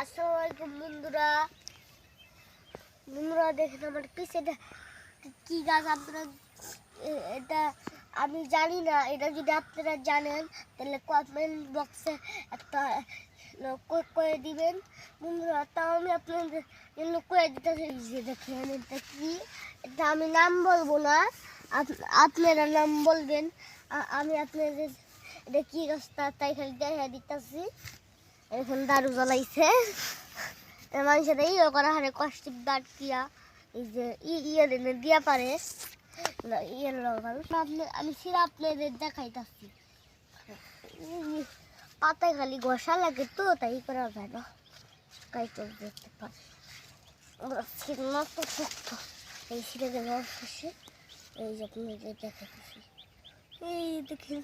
আসসালামু আলাইকুম বন্ধুরা দেখেন আমার পিছে কি গাছ। আপনারা এটা আমি জানি না, এটা যদি আপনারা জানেন তাহলে কমেন্ট বক্সে একটা করে দিবেন বন্ধুরা। তাও আমি আপনাদের জন্য করে দিতেছি। দেখেন এটা কি, এটা আমি নাম বলবো না, আপনারা নাম বলবেন। আমি আপনাদের এটা কি গাছটা তাই খালি দেখা দিতেছি। এখন দারু জ্বলাইছে মানুষের ইয়ে করা হারে কষ্ট দাঁড় কিয়া এই যে ইয়ে দিয়া পারে ইয়ে আমি সিরা আপনাদের দেখাইতেছি। পাতায় খালি ঘষা লাগে তো তাই করা যায় না, কাইতে দেখতে পারে মত শক্ত। এই সিরে দেওয়া শেষে এই যে আপনাদের দেখাইতেছি, এই দেখেন